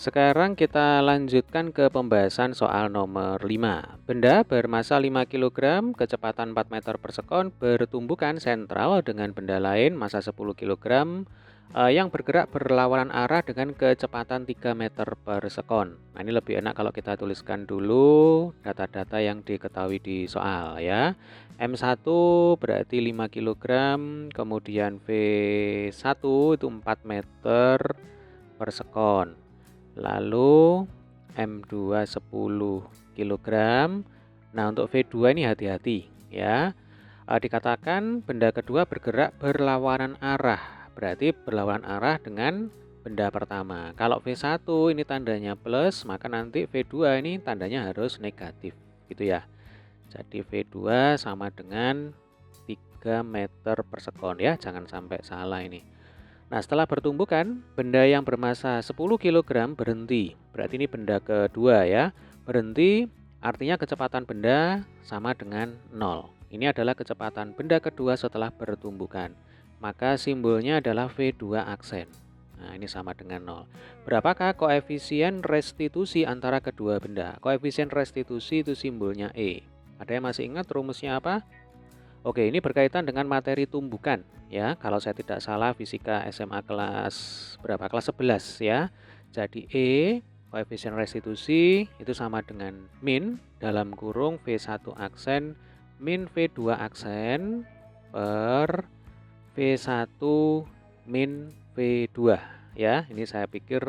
Sekarang kita lanjutkan ke pembahasan soal nomor 5. Benda bermassa 5 kg, kecepatan 4 meter per sekon, bertumbukan sentral dengan benda lain massa 10 kg yang bergerak berlawanan arah dengan kecepatan 3 meter per sekon. Nah, ini lebih enak kalau kita tuliskan dulu data-data yang diketahui di soal ya. M1 berarti 5 kg, kemudian V1 itu 4 meter per sekon. Lalu M2 10 kg. Nah, untuk V2 ini hati-hati ya. Dikatakan benda kedua bergerak berlawanan arah. Berarti berlawanan arah dengan benda pertama. Kalau V1 ini tandanya plus, maka nanti V2 ini tandanya harus negatif gitu ya. Jadi V2 sama dengan 3 meter per sekon ya. Jangan sampai salah ini. Nah, setelah bertumbukan, benda yang bermassa 10 kg berhenti. Berarti ini benda kedua ya. Berhenti artinya kecepatan benda sama dengan 0. Ini adalah kecepatan benda kedua setelah bertumbukan. Maka simbolnya adalah V2 aksen. Nah, ini sama dengan 0. Berapakah koefisien restitusi antara kedua benda? Koefisien restitusi itu simbolnya E. Ada yang masih ingat rumusnya apa? Oke, ini berkaitan dengan materi tumbukan ya. Kalau saya tidak salah fisika SMA kelas berapa? Kelas 11 ya. Jadi E koefisien restitusi itu sama dengan min dalam kurung V1 aksen min V2 aksen per V1 min V2 ya. Ini saya pikir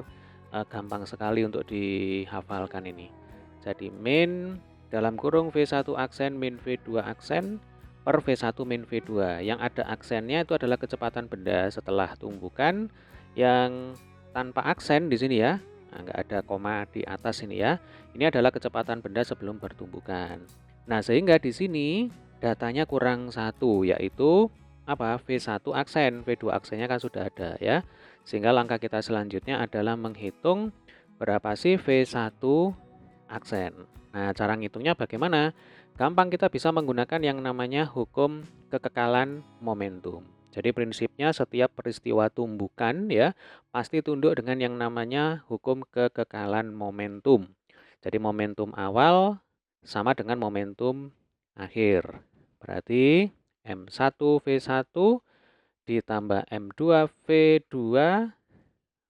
gampang sekali untuk dihafalkan ini. Jadi min dalam kurung V1 aksen min V2 aksen per V1 min V2. Yang ada aksennya itu adalah kecepatan benda setelah tumbukan. Yang tanpa aksen di sini ya. Nah, nggak ada koma di atas ini ya. Ini adalah kecepatan benda sebelum bertumbukan. Nah, sehingga di sini datanya kurang satu, yaitu apa? V1 aksen. V2 aksennya kan sudah ada ya. Sehingga langkah kita selanjutnya adalah menghitung berapa sih V1 aksen. Nah, cara ngitungnya bagaimana? Gampang, kita bisa menggunakan yang namanya hukum kekekalan momentum. Jadi prinsipnya setiap peristiwa tumbukan ya pasti tunduk dengan yang namanya hukum kekekalan momentum. Jadi momentum awal sama dengan momentum akhir. Berarti M1 V1 ditambah M2 V2.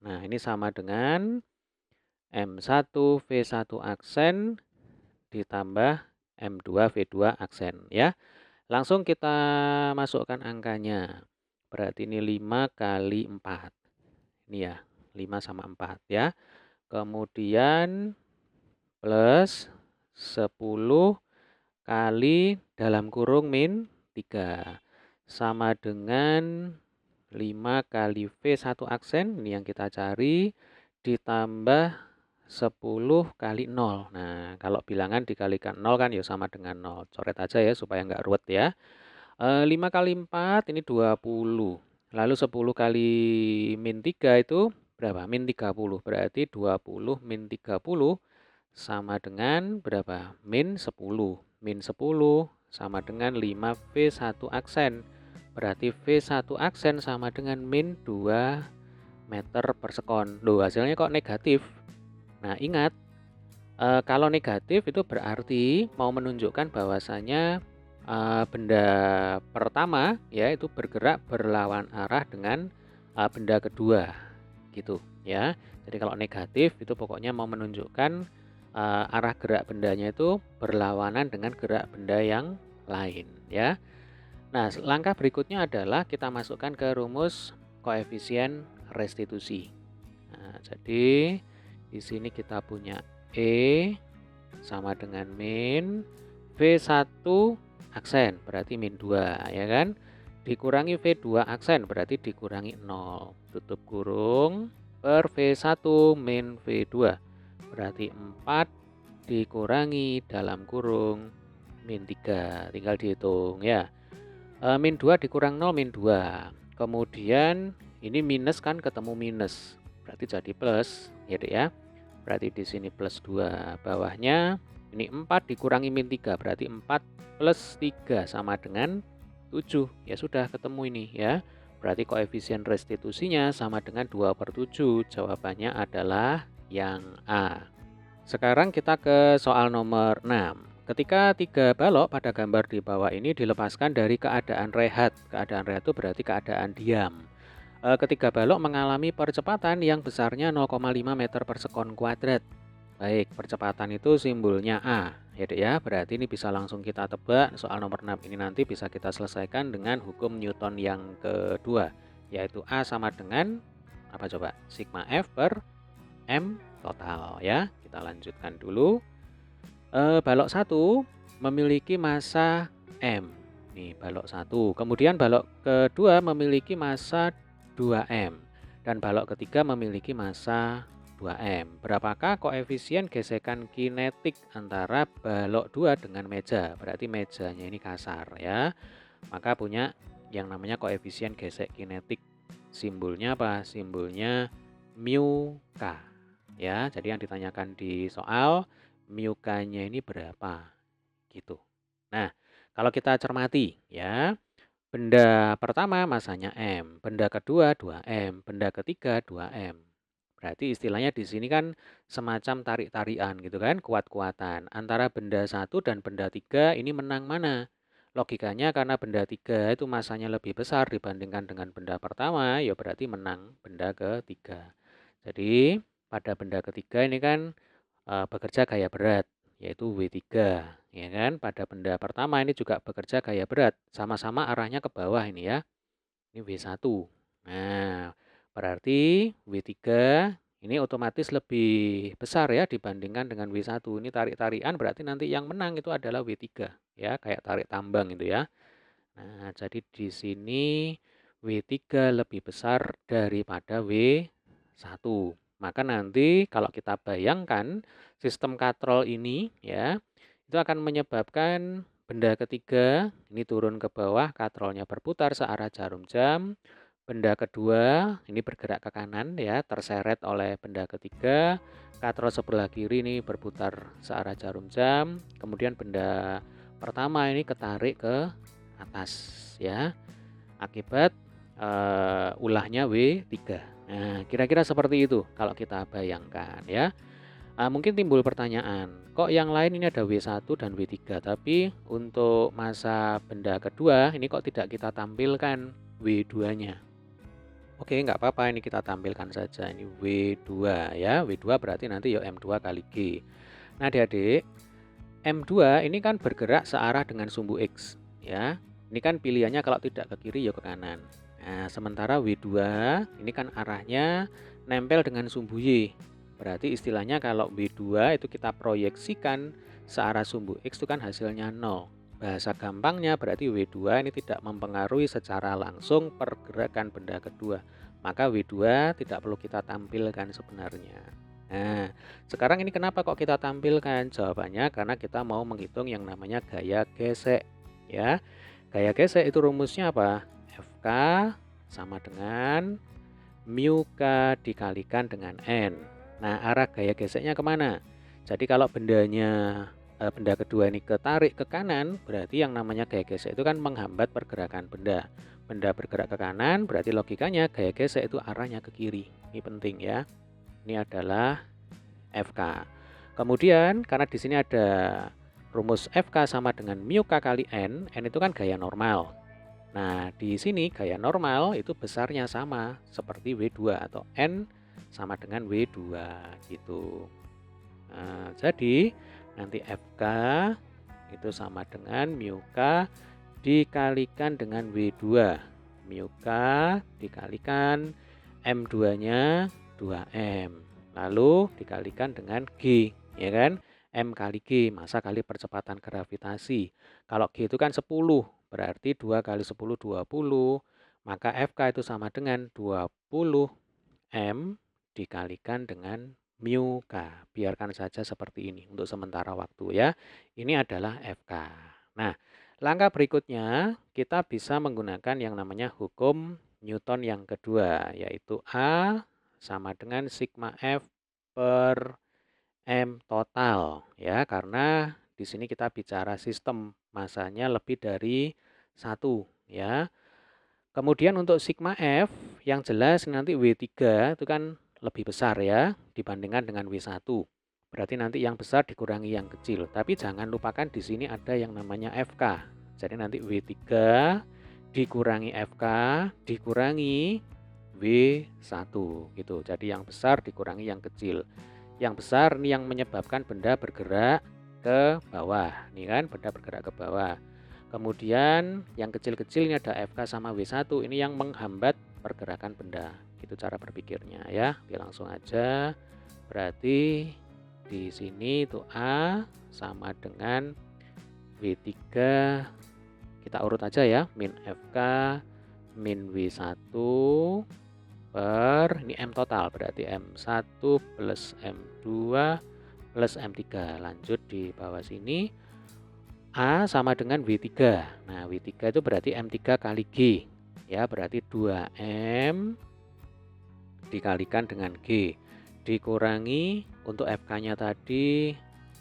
Nah, ini sama dengan M1 V1 aksen ditambah M2 V2 aksen ya. Langsung kita masukkan angkanya. Berarti ini 5 kali 4. Ini ya, 5 sama 4 ya. Kemudian plus 10 kali dalam kurung min 3 sama dengan 5 kali V1 aksen, ini yang kita cari, ditambah 10 kali 0. Nah, kalau bilangan dikalikan 0 kan ya sama dengan 0. Coret aja ya supaya nggak ruwet ya. 5 kali 4 ini 20. Lalu 10 kali min 3 itu berapa? Min 30. Berarti 20 min 30 sama dengan berapa? Min 10. Min 10 sama dengan 5V1 aksen. Berarti V1 aksen sama dengan min 2 meter per sekon. Loh, hasilnya kok negatif? Nah, ingat, kalau negatif itu berarti mau menunjukkan bahwasanya benda pertama ya itu bergerak berlawan arah dengan benda kedua gitu ya. Jadi kalau negatif itu pokoknya mau menunjukkan arah gerak bendanya itu berlawanan dengan gerak benda yang lain ya. Nah, langkah berikutnya adalah kita masukkan ke rumus koefisien restitusi. Nah, jadi di sini kita punya E sama dengan min V1 aksen berarti min 2 ya kan. Dikurangi V2 aksen berarti dikurangi 0. Tutup kurung per V1 min V2 berarti 4 dikurangi dalam kurung min 3. Tinggal dihitung ya. Min 2 dikurang 0 min 2. Kemudian ini minus kan ketemu minus. Berarti jadi plus ya Dek ya. Berarti di sini plus 2. Bawahnya ini 4 dikurangi min 3. Berarti 4 plus 3 sama dengan 7. Ya sudah ketemu ini ya. Berarti koefisien restitusinya sama dengan 2/7. Jawabannya adalah yang A. Sekarang kita ke soal nomor 6. Ketika 3 balok pada gambar di bawah ini dilepaskan dari keadaan rehat. Keadaan rehat itu berarti keadaan diam. Ketiga balok mengalami percepatan yang besarnya 0,5 meter per sekon kuadrat. Baik, percepatan itu simbolnya A, ya Dek ya. Berarti ini bisa langsung kita tebak. Soal nomor 6 ini nanti bisa kita selesaikan dengan hukum Newton yang kedua, yaitu A sama dengan apa coba? Sigma F per M total ya. Kita lanjutkan dulu. Balok 1 memiliki massa M. Nih, balok 1. Kemudian balok kedua memiliki massa 2M. Dan balok ketiga memiliki massa 2M. Berapakah koefisien gesekan kinetik antara balok 2 dengan meja? Berarti mejanya ini kasar ya. Maka punya yang namanya koefisien gesek kinetik. Simbolnya apa? Simbolnya mu K. Ya, jadi yang ditanyakan di soal mu K-nya ini berapa gitu. Nah, kalau kita cermati ya, benda pertama masanya M, benda kedua 2M, benda ketiga 2M. Berarti istilahnya di sini kan semacam tarik-tarian gitu kan, kuat-kuatan. Antara benda satu dan benda tiga ini menang mana? Logikanya karena benda tiga itu masanya lebih besar dibandingkan dengan benda pertama, ya berarti menang benda ketiga. Jadi pada benda ketiga ini kan bekerja gaya berat, yaitu W3, ya kan? Pada benda pertama ini juga bekerja gaya berat, sama-sama arahnya ke bawah ini ya. Ini W1. Nah, berarti W3 ini otomatis lebih besar ya dibandingkan dengan W1. Ini tarik-tarian berarti nanti yang menang itu adalah W3 ya, kayak tarik tambang itu ya. Nah, jadi di sini W3 lebih besar daripada W1. Maka nanti kalau kita bayangkan sistem katrol ini ya, itu akan menyebabkan benda ketiga ini turun ke bawah, katrolnya berputar searah jarum jam. Benda kedua ini bergerak ke kanan ya, terseret oleh benda ketiga. Katrol sebelah kiri ini berputar searah jarum jam. Kemudian benda pertama ini ketarik ke atas ya, akibat ulahnya W3. Nah, kira-kira seperti itu kalau kita bayangkan ya. Mungkin timbul pertanyaan, kok yang lain ini ada W1 dan W3, tapi untuk massa benda kedua ini kok tidak kita tampilkan W2-nya? Oke, nggak apa-apa, ini kita tampilkan saja. Ini W2 ya, W2 berarti nanti ya M2 kali G. Nah adik-adik, M2 ini kan bergerak searah dengan sumbu X ya. Ini kan pilihannya kalau tidak ke kiri ya ke kanan. Nah, sementara W2 ini kan arahnya nempel dengan sumbu Y. Berarti istilahnya kalau W2 itu kita proyeksikan searah sumbu X itu kan hasilnya 0. Bahasa gampangnya berarti W2 ini tidak mempengaruhi secara langsung pergerakan benda kedua. Maka W2 tidak perlu kita tampilkan sebenarnya. Nah, sekarang ini kenapa kok kita tampilkan? Jawabannya karena kita mau menghitung yang namanya gaya gesek ya. Gaya gesek itu rumusnya apa? FK sama dengan mu K dikalikan dengan N. Nah, arah gaya geseknya kemana? Jadi kalau benda kedua ini ketarik ke kanan, berarti yang namanya gaya gesek itu kan menghambat pergerakan benda. Benda bergerak ke kanan, berarti logikanya gaya gesek itu arahnya ke kiri. Ini penting ya. Ini adalah FK. Kemudian karena di sini ada rumus FK sama dengan mu K kali N itu kan gaya normal. Nah, di sini gaya normal itu besarnya sama seperti W2 atau N sama dengan W2 gitu. Nah, jadi nanti FK itu sama dengan mu K dikalikan dengan W2. Mu K dikalikan M2-nya 2M. Lalu dikalikan dengan G, ya kan? M kali G, massa kali percepatan gravitasi. Kalau G itu kan 10, berarti 2 kali 10, 20. Maka FK itu sama dengan 20 M dikalikan dengan mu K. Biarkan saja seperti ini untuk sementara waktu ya. Ini adalah FK. Nah, langkah berikutnya kita bisa menggunakan yang namanya hukum Newton yang kedua, yaitu A sama dengan sigma F per M total ya, karena di sini kita bicara sistem massanya lebih dari 1 ya. Kemudian untuk sigma F yang jelas nanti W3 itu kan lebih besar ya dibandingkan dengan W1. Berarti nanti yang besar dikurangi yang kecil. Tapi jangan lupakan di sini ada yang namanya FK. Jadi nanti W3 dikurangi FK dikurangi W1 gitu. Jadi yang besar dikurangi yang kecil. Yang besar ini yang menyebabkan benda bergerak ke bawah. Nih kan benda bergerak ke bawah. Kemudian yang kecil-kecil ini ada FK sama W1. Ini yang menghambat pergerakan benda. Gitu cara berpikirnya ya. Oke, langsung aja. Berarti di sini itu A sama dengan W3. Kita urut aja ya. Min FK min W1 per ini M total. Berarti M1 plus M2 plus M3. Lanjut di bawah sini. A sama dengan W3. Nah, W3 itu berarti M3 kali G. Ya, berarti 2M dikalikan dengan G. Dikurangi untuk FK-nya tadi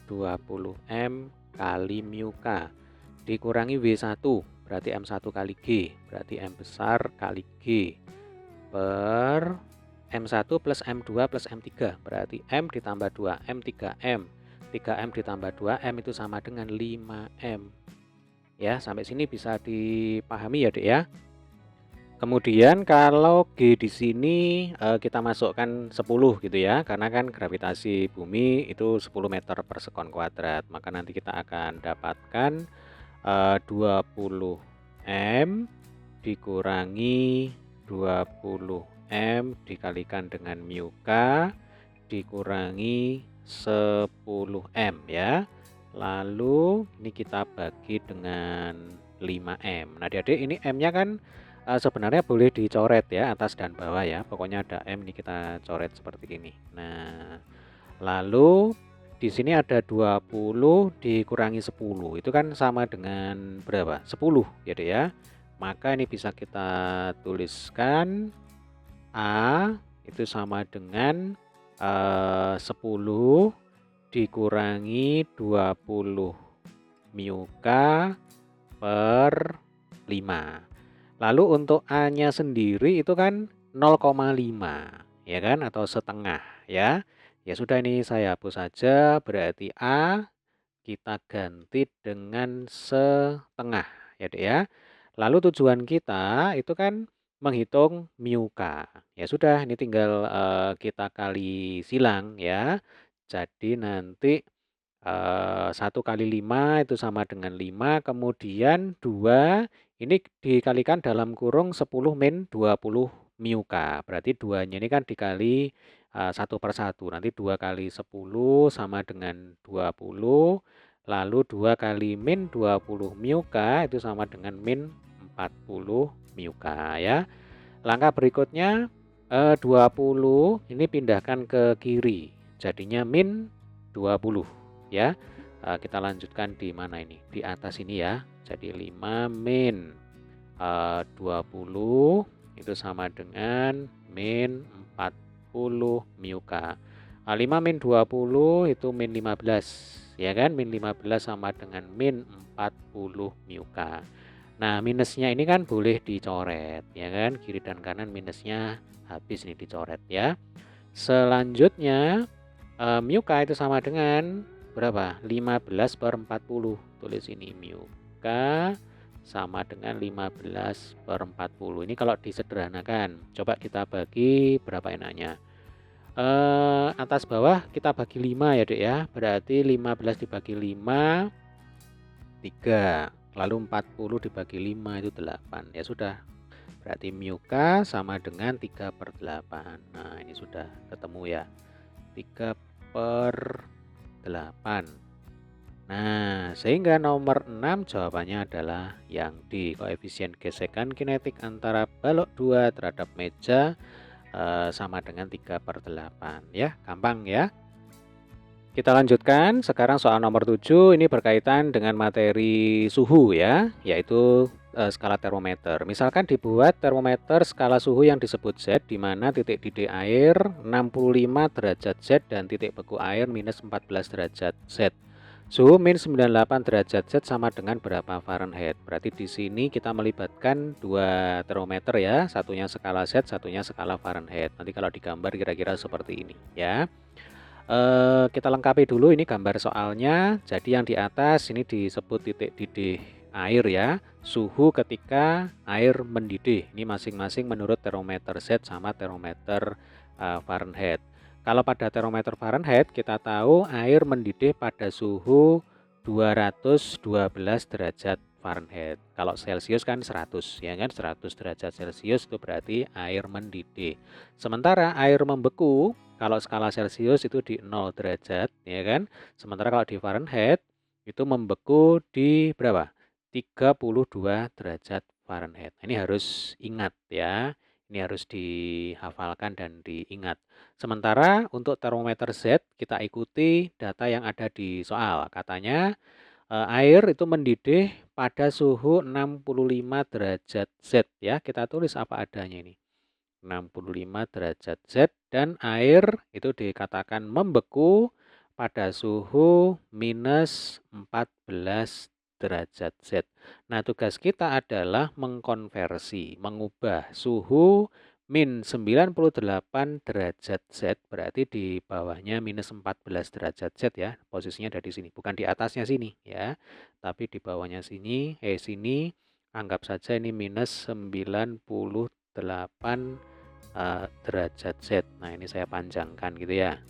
20M kali mu K. Dikurangi W1, berarti M1 kali G. Berarti M besar kali G. Per M1 plus M2 plus M3. Berarti M ditambah 2M, 3M. 3M ditambah 2M itu sama dengan 5M. Ya, sampai sini bisa dipahami ya, Dek ya. Kemudian kalau G di sini kita masukkan 10 gitu ya, karena kan gravitasi bumi itu 10 meter per sekon kuadrat. Maka nanti kita akan dapatkan 20M dikurangi 20M dikalikan dengan mu K dikurangi 10M ya. Lalu ini kita bagi dengan 5M. Nah, adik-adik ini M-nya kan sebenarnya boleh dicoret ya atas dan bawah ya. Pokoknya ada M, ini kita coret seperti ini. Nah, lalu di sini ada 20 dikurangi 10. Itu kan sama dengan berapa? 10 ya, Dek ya. Maka ini bisa kita tuliskan A itu sama dengan 10 dikurangi 20 mu K per 5. Lalu untuk A-nya sendiri itu kan 0,5 ya kan, atau setengah ya. Ya sudah, ini saya hapus saja, berarti A kita ganti dengan setengah ya, Dek ya. Lalu tujuan kita itu kan menghitung mu K. Ya sudah, ini tinggal kita kali silang ya. Jadi nanti 1 kali 5 itu sama dengan 5, kemudian 2 ini dikalikan dalam kurung 10 min 20 mu K. Berarti 2-nya ini kan dikali 1 per 1. Nanti 2 kali 10 sama dengan 20. Lalu 2 kali min 20 mu K itu sama dengan min 40 mu K ya. Langkah berikutnya 20 ini pindahkan ke kiri. Jadinya min 20 ya. Kita lanjutkan di mana ini? Di atas ini ya. Jadi 5 min 20 itu sama dengan min 40 mu K. 5 min 20 itu min 15 ya kan. Min 15 sama dengan min 40 mu K. Nah, minusnya ini kan boleh dicoret ya kan. Kiri dan kanan minusnya habis ini dicoret ya. Selanjutnya mu K itu sama dengan berapa? 15 per 40. Tulis ini mu K sama dengan 15 per 40. Ini kalau disederhanakan. Coba kita bagi berapa enaknya. Atas bawah kita bagi 5 ya, Dek ya. Berarti 15 dibagi 5 3. Lalu 40 dibagi 5 itu 8. Ya sudah. Berarti mu K sama dengan 3 per 8. Nah, ini sudah ketemu ya. 3 per 8. Nah, sehingga nomor 6 jawabannya adalah yang D. Koefisien gesekan kinetik antara balok 2 terhadap meja sama dengan 3 per 8 ya. Gampang ya. Kita lanjutkan sekarang soal nomor 7. Ini berkaitan dengan materi suhu ya, yaitu skala termometer. Misalkan dibuat termometer skala suhu yang disebut Z, di mana titik didih air 65 derajat Z dan titik beku air minus 14 derajat Z. Suhu min 98 derajat Z sama dengan berapa Fahrenheit? Berarti di sini kita melibatkan dua termometer ya, satunya skala Z, satunya skala Fahrenheit. Nanti kalau digambar kira-kira seperti ini ya. Kita lengkapi dulu ini gambar soalnya. Jadi yang di atas ini disebut titik didih air ya. Suhu ketika air mendidih. Ini masing-masing menurut termometer Z sama termometer Fahrenheit. Kalau pada termometer Fahrenheit kita tahu air mendidih pada suhu 212 derajat Fahrenheit. Kalau Celcius kan 100 ya kan, 100 derajat Celcius itu berarti air mendidih. Sementara air membeku kalau skala Celcius itu di 0 derajat ya kan. Sementara kalau di Fahrenheit itu membeku di berapa? 32 derajat Fahrenheit. Ini harus ingat ya. Ini harus dihafalkan dan diingat. Sementara untuk termometer Z kita ikuti data yang ada di soal. Katanya air itu mendidih pada suhu 65 derajat Z ya. Kita tulis apa adanya ini. 65 derajat Z dan air itu dikatakan membeku pada suhu minus 14 derajat Z. Nah, tugas kita adalah mengkonversi, mengubah suhu min 98 derajat Z, berarti di bawahnya minus 14 derajat Z ya, posisinya ada di sini, bukan di atasnya sini ya, tapi di bawahnya sini, sini, anggap saja ini minus 98 derajat Z. Nah, ini saya panjangkan gitu ya.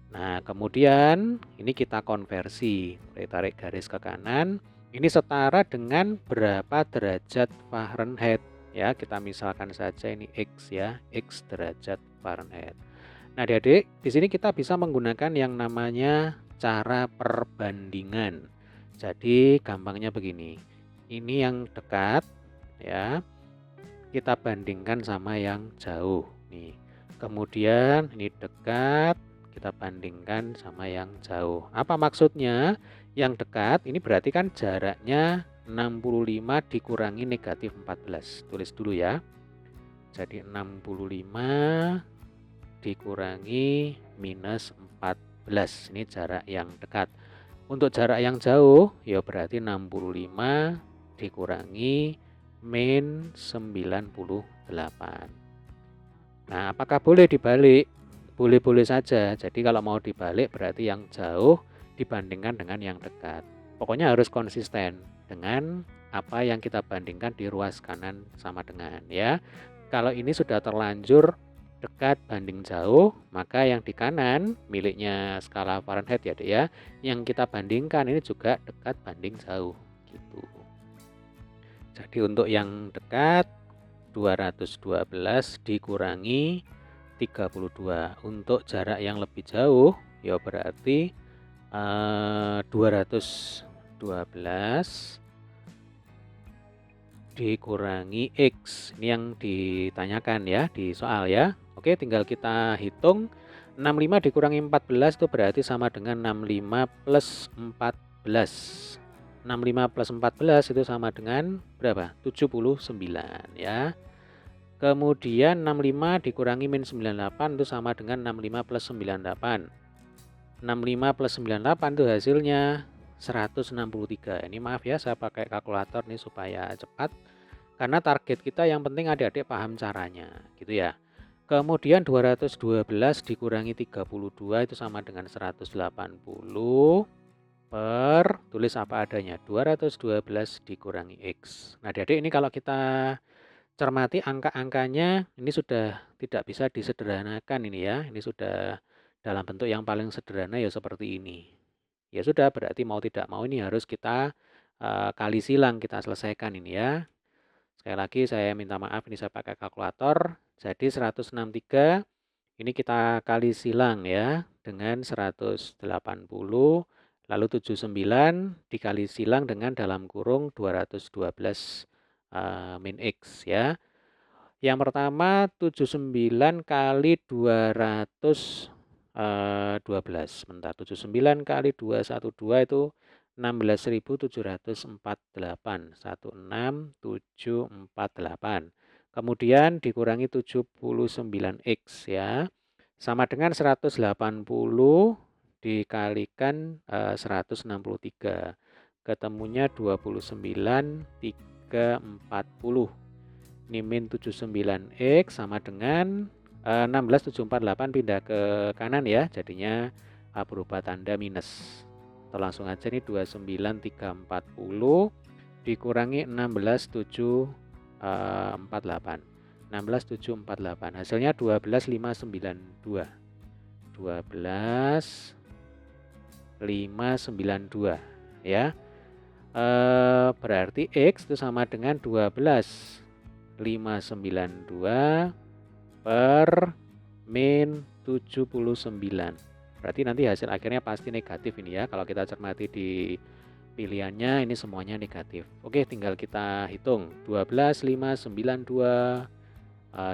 Nah, kemudian ini kita konversi. Kita tarik garis ke kanan. Ini setara dengan berapa derajat Fahrenheit ya. Kita misalkan saja ini X ya, X derajat Fahrenheit. Nah, Adik-adik, di sini kita bisa menggunakan yang namanya cara perbandingan. Jadi, gampangnya begini. Ini yang dekat ya, kita bandingkan sama yang jauh nih. Kemudian ini dekat, kita bandingkan sama yang jauh. Apa maksudnya? Yang dekat ini berarti kan jaraknya 65 dikurangi negatif 14. Tulis dulu ya. Jadi 65 dikurangi minus 14. Ini jarak yang dekat. Untuk jarak yang jauh ya berarti 65 dikurangi min 98. Nah, apakah boleh dibalik? Boleh-boleh saja. Jadi kalau mau dibalik berarti yang jauh dibandingkan dengan yang dekat. Pokoknya harus konsisten dengan apa yang kita bandingkan di ruas kanan sama dengan ya. Kalau ini sudah terlanjur dekat banding jauh, maka yang di kanan miliknya skala Fahrenheit ya, Dek ya. Yang kita bandingkan ini juga dekat banding jauh gitu. Jadi untuk yang dekat 212 dikurangi 32. Untuk jarak yang lebih jauh ya berarti 212 dikurangi X. Ini yang ditanyakan ya di soal ya. Oke, tinggal kita hitung. 65 dikurangi 14 itu berarti sama dengan 65 plus 14. 65 plus 14 itu sama dengan berapa? 79 ya. Kemudian 65 dikurangi min 98 itu sama dengan 65 plus 98. 65 plus 98 itu hasilnya 163. Ini maaf ya, saya pakai kalkulator nih supaya cepat. Karena target kita yang penting adik-adik paham caranya, gitu ya. Kemudian 212 dikurangi 32 itu sama dengan 180 per, tulis apa adanya, 212 dikurangi X. Nah, adik-adik ini kalau kita cermati angka-angkanya ini sudah tidak bisa disederhanakan ini ya. Ini sudah dalam bentuk yang paling sederhana ya seperti ini. Ya sudah, berarti mau tidak mau ini harus kita kali silang, kita selesaikan ini ya. Sekali lagi saya minta maaf ini saya pakai kalkulator. Jadi 163 ini kita kali silang ya dengan 180 lalu 79 dikali silang dengan dalam kurung 212 min X ya. Yang pertama 79 kali 212. Sebentar, 79 kali 212 itu 16.748. 16748. Kemudian dikurangi 79X ya. Sama dengan 180 dikalikan 163. Ketemunya 29,340. Ini min 79X sama dengan 16,748 pindah ke kanan ya. Jadinya berubah tanda minus. Atau langsung aja nih 29,340 dikurangi 16,748. 16,748. Hasilnya 12,592. 12,592 ya. Berarti X itu sama dengan 12,592 per min 79. Berarti nanti hasil akhirnya pasti negatif ini ya. Kalau kita cermati di pilihannya ini semuanya negatif. Oke, tinggal kita hitung. 12,592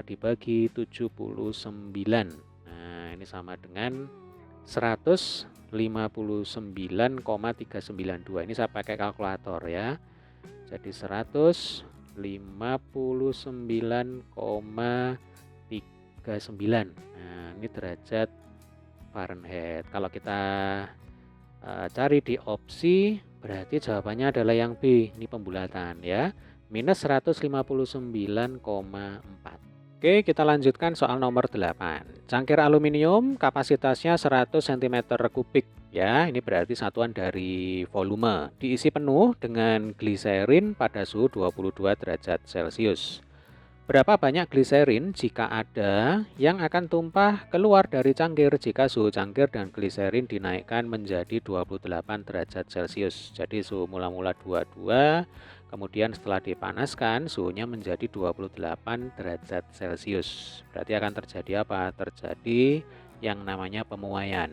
dibagi 79. Nah, ini sama dengan 159,392. Ini saya pakai kalkulator ya. Jadi 159,39. Nah, ini derajat Fahrenheit. Kalau kita cari di opsi, berarti jawabannya adalah yang B. Ini pembulatan ya. Minus 159,4. Oke, kita lanjutkan soal nomor 8. Cangkir aluminium kapasitasnya 100 cm3 ya. Ini berarti satuan dari volume. Diisi penuh dengan gliserin pada suhu 22 derajat Celcius. Berapa banyak gliserin jika ada yang akan tumpah keluar dari cangkir jika suhu cangkir dan gliserin dinaikkan menjadi 28 derajat Celcius. Jadi suhu mula-mula 22, kemudian setelah dipanaskan suhunya menjadi 28 derajat Celcius. Berarti akan terjadi apa? Terjadi yang namanya pemuaian,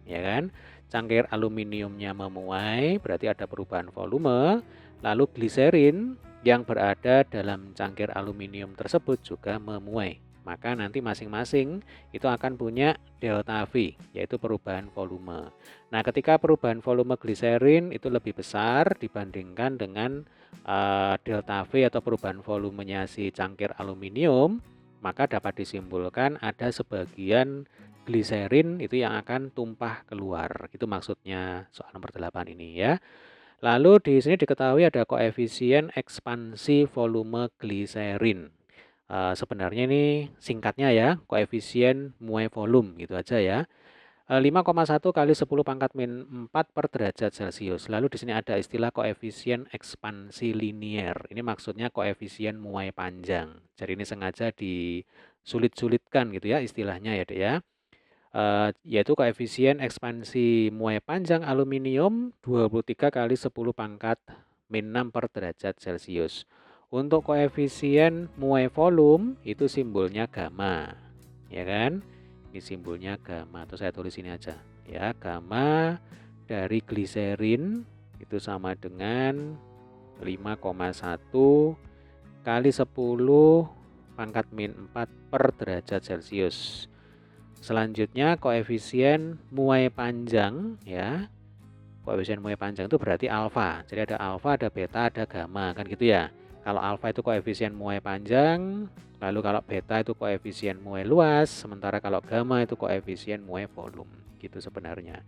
ya kan? Cangkir aluminiumnya memuai, berarti ada perubahan volume, lalu gliserin yang berada dalam cangkir aluminium tersebut juga memuai. Maka nanti masing-masing itu akan punya delta V, yaitu perubahan volume. Nah, ketika perubahan volume gliserin itu lebih besar dibandingkan dengan delta V atau perubahan volumenya si cangkir aluminium, maka dapat disimpulkan ada sebagian gliserin itu yang akan tumpah keluar. Itu maksudnya soal nomor 8 ini ya. Lalu di sini diketahui ada koefisien ekspansi volume gliserin. Sebenarnya ini singkatnya ya, koefisien muai volume gitu aja ya. 5,1 kali 10 pangkat min 4 per derajat Celcius. Lalu di sini ada istilah koefisien ekspansi linier. Ini maksudnya koefisien muai panjang. Jadi ini sengaja disulit-sulitkan gitu ya istilahnya ya, Dek ya. Yaitu koefisien ekspansi muai panjang aluminium 23 kali 10 pangkat min 6 per derajat Celcius. Untuk koefisien muai volume itu simbolnya gamma, ya kan? Ini simbolnya gamma, atau saya tulis ini aja ya. Gamma dari gliserin itu sama dengan 5,1 kali 10 pangkat min 4 per derajat Celcius. Selanjutnya koefisien muai panjang ya. Koefisien muai panjang itu berarti alfa. Jadi ada alfa, ada beta, ada gamma kan gitu ya. Kalau alfa itu koefisien muai panjang, lalu kalau beta itu koefisien muai luas, sementara kalau gamma itu koefisien muai volume. Gitu sebenarnya.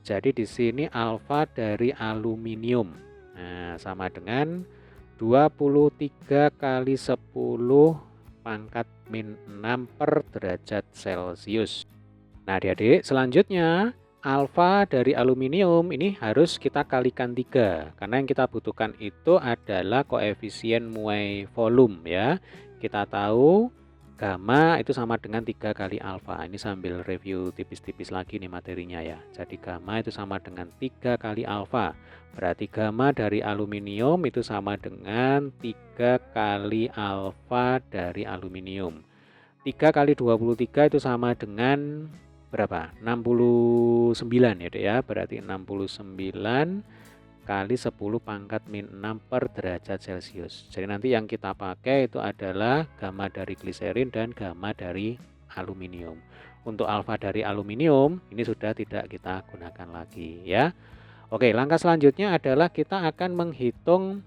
Jadi di sini alfa dari aluminium. Nah, sama dengan 23 kali 10 pangkat min 6 per derajat Celcius. Nah adik-adik, selanjutnya alfa dari aluminium ini harus kita kalikan 3. Karena yang kita butuhkan itu adalah koefisien muai volume ya. Kita tahu gamma itu sama dengan 3 kali alfa. Ini sambil review tipis-tipis lagi nih materinya ya. Jadi gamma itu sama dengan 3 kali alfa. Berarti gamma dari aluminium itu sama dengan 3 kali alfa dari aluminium. 3 kali 23 itu sama dengan berapa? 69 ya Dek ya. Berarti 69 kali 10 pangkat min 6 per derajat Celcius. Jadi nanti yang kita pakai itu adalah gamma dari gliserin dan gamma dari aluminium. Untuk alfa dari aluminium ini sudah tidak kita gunakan lagi ya. Oke, langkah selanjutnya adalah kita akan menghitung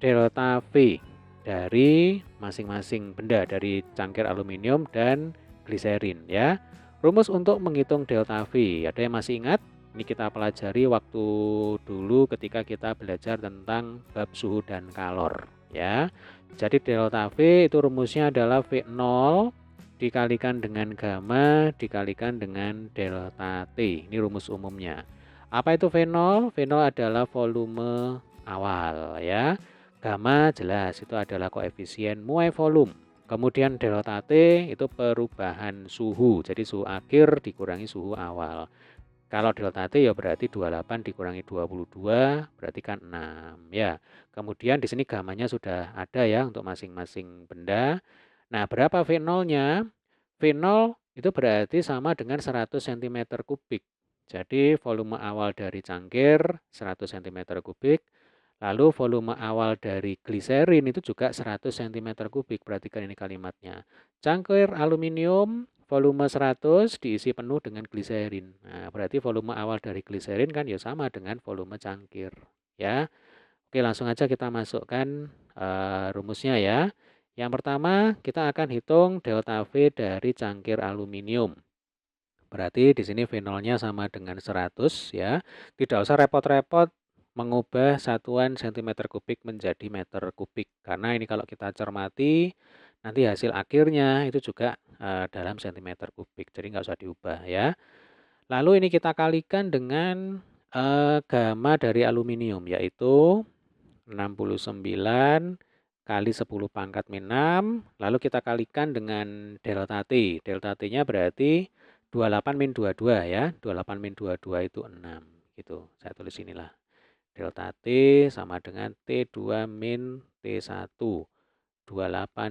delta V dari masing-masing benda dari cangkir aluminium dan gliserin ya. Rumus untuk menghitung delta V, ada yang masih ingat? Ini kita pelajari waktu dulu ketika kita belajar tentang bab suhu dan kalor, ya. Jadi delta V itu rumusnya adalah V0 dikalikan dengan gamma dikalikan dengan delta T. Ini rumus umumnya. Apa itu V0? V0 adalah volume awal, ya. Gamma jelas itu adalah koefisien muai volume. Kemudian delta T itu perubahan suhu, jadi suhu akhir dikurangi suhu awal. Kalau delta T ya berarti 28 dikurangi 22, berarti kan 6 ya. Kemudian di sini gamanya sudah ada ya untuk masing-masing benda. Nah, berapa V0-nya? V0 itu berarti sama dengan 100 cm kubik. Jadi volume awal dari cangkir 100 cm kubik. Lalu volume awal dari gliserin itu juga 100 cm kubik. Perhatikan ini kalimatnya. Cangkir aluminium volume 100 diisi penuh dengan gliserin. Nah, berarti volume awal dari gliserin kan ya sama dengan volume cangkir. Ya. Oke, langsung aja kita masukkan rumusnya ya. Yang pertama kita akan hitung delta V dari cangkir aluminium. Berarti di sini V0-nya sama dengan 100 ya. Tidak usah repot-repot mengubah satuan cm kubik menjadi meter kubik. Karena ini kalau kita cermati, nanti hasil akhirnya itu juga dalam cm kubik. Jadi nggak usah diubah ya. Lalu ini kita kalikan dengan gamma dari aluminium, yaitu 69 kali 10 pangkat min 6. Lalu kita kalikan dengan delta T. Delta T-nya berarti 28 min 22 ya. 28 min 22 itu 6. Gitu. Saya tulis inilah. Delta T sama dengan T2 min T1. 28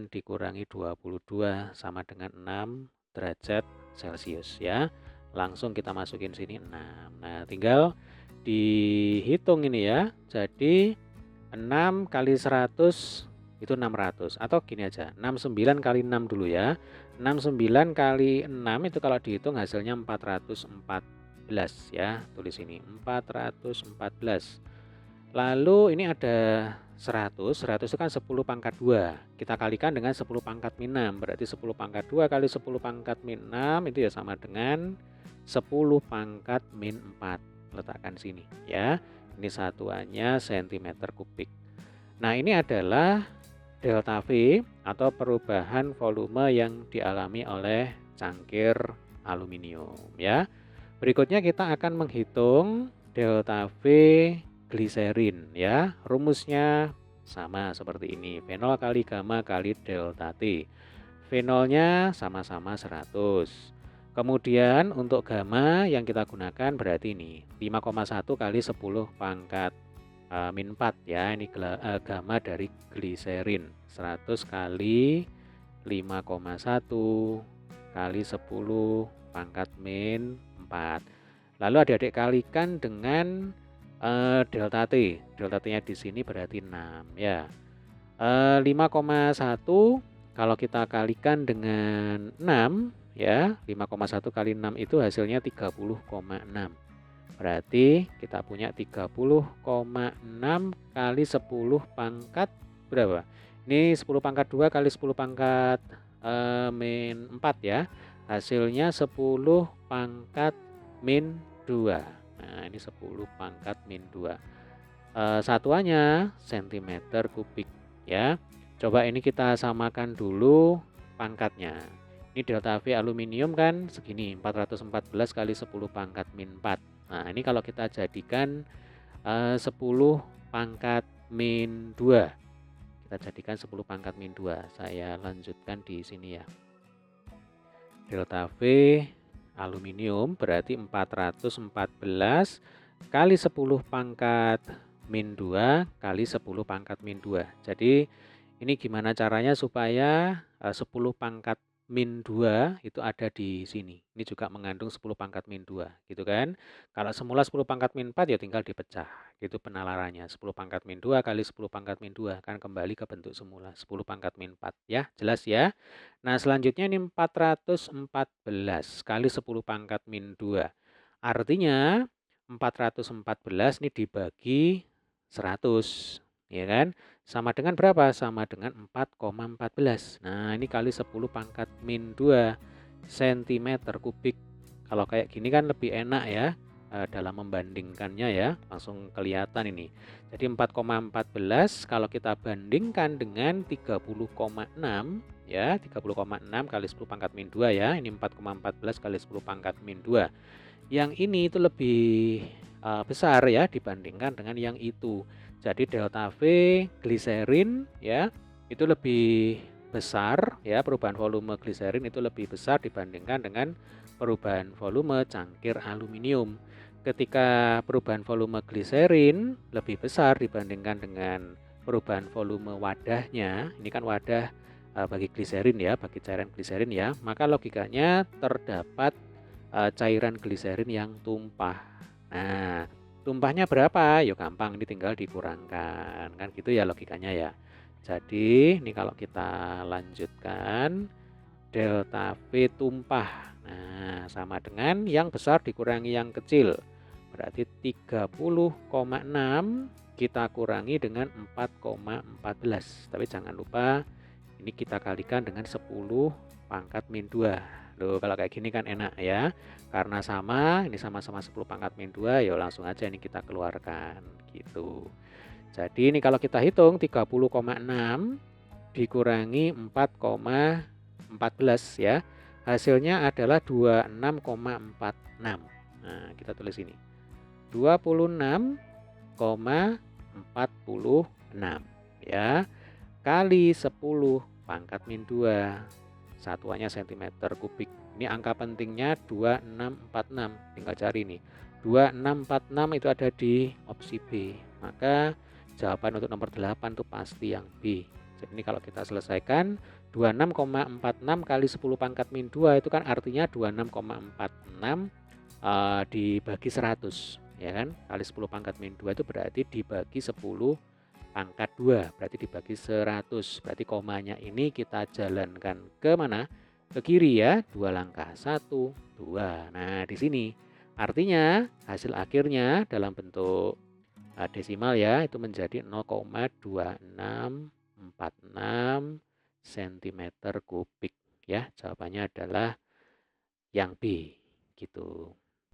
dikurangi 22 sama dengan 6 derajat Celcius ya. Langsung kita masukin sini 6. Nah, tinggal dihitung ini ya. Jadi 6 kali 100 itu 600. Atau gini aja, 69 kali 6 dulu ya. 69 kali 6 itu kalau dihitung hasilnya 414 ya. Tulis ini 414. Lalu ini ada 100 itu kan 10 pangkat 2. Kita kalikan dengan 10 pangkat min 6. Berarti 10 pangkat 2 kali 10 pangkat min 6 itu ya sama dengan 10 pangkat min 4. Letakkan sini ya. Ini satuannya cm kubik. Nah, ini adalah delta V atau perubahan volume yang dialami oleh cangkir aluminium ya. Berikutnya kita akan menghitung delta V gliserin ya. Rumusnya sama seperti ini. V0 kali gamma kali delta T. V0-nya sama-sama 100. Kemudian untuk gamma yang kita gunakan berarti ini 5,1 kali 10 pangkat min 4 ya. Ini gamma dari gliserin. 100 kali 5,1 kali 10 pangkat min 4. Lalu adik-adik kalikan dengan delta T. Delta T-nya di sini berarti 6 ya. 5,1 kalau kita kalikan dengan 6 ya, 5,1 kali 6 itu hasilnya 30,6. Berarti kita punya 30,6 kali 10 pangkat berapa? Ini 10 pangkat 2 kali 10 pangkat min 4 ya. Hasilnya 10 pangkat min 2. Nah, ini 10 pangkat min 2. Satuannya cm kubik ya. Coba ini kita samakan dulu pangkatnya. Ini delta V aluminium kan segini, 414 kali 10 pangkat min 4. Nah, ini kalau kita jadikan 10 pangkat min 2. Kita jadikan 10 pangkat min 2. Saya lanjutkan di sini ya. Delta V aluminium berarti 414 kali 10 pangkat min 2 kali 10 pangkat min 2. Jadi ini gimana caranya supaya 10 pangkat min 2 itu ada di sini. Ini juga mengandung 10 pangkat min 2 gitu kan. Kalau semula 10 pangkat min 4 ya tinggal dipecah. Gitu penalarannya. 10 pangkat min 2 kali 10 pangkat min 2 kan kembali ke bentuk semula. 10 pangkat min 4 ya. Jelas ya. Nah, selanjutnya ini 414 kali 10 pangkat min 2. Artinya 414 ini dibagi 100, ya kan? Sama dengan berapa? Sama dengan 4,14. Nah, ini kali 10 pangkat min 2. sentimeter kubik. Kalau kayak gini kan lebih enak ya dalam membandingkannya ya, langsung kelihatan ini. Jadi 4,14 kalau kita bandingkan dengan 30,6 ya, 30,6 kali 10 pangkat min 2 ya. Ini 4,14 kali 10 pangkat min 2. Yang ini itu lebih besar ya dibandingkan dengan yang itu. Jadi delta V gliserin ya itu lebih besar ya, perubahan volume gliserin itu lebih besar dibandingkan dengan perubahan volume cangkir aluminium. Ketika perubahan volume gliserin lebih besar dibandingkan dengan perubahan volume wadahnya, ini kan wadah bagi gliserin ya, bagi cairan gliserin ya, maka logikanya terdapat cairan gliserin yang tumpah. Nah, tumpahnya berapa? Ya gampang, ini tinggal dikurangkan. Kan gitu ya logikanya ya. Jadi, ini kalau kita lanjutkan, delta V tumpah. Nah, sama dengan yang besar dikurangi yang kecil. Berarti 30,6 kita kurangi dengan 4,14. Tapi jangan lupa ini kita kalikan dengan 10 pangkat min 2. Loh, kalau kayak gini kan enak ya. Karena sama, ini sama-sama 10 pangkat min 2, ya langsung aja ini kita keluarkan gitu. Jadi ini kalau kita hitung 30,6 dikurangi 4,14 ya. Hasilnya adalah 26,46. Nah, kita tulis ini. 26,46 ya. Kali 10 pangkat min 2. Satuannya cm kubik. Ini angka pentingnya 2646. Tinggal cari nih. 2646 itu ada di opsi B. Maka jawaban untuk nomor 8 itu pasti yang B. Jadi ini kalau kita selesaikan 26,46 kali 10 pangkat min 2 itu kan artinya 26,46 dibagi 100 ya kan. Kali 10 pangkat min 2 itu berarti dibagi 10 pangkat 2 berarti dibagi 100. Berarti komanya ini kita jalankan ke mana? Ke kiri ya, 2 langkah. 1, 2. Nah, di sini artinya hasil akhirnya dalam bentuk desimal ya, itu menjadi 0,2646 cm kubik ya. Jawabannya adalah yang B gitu.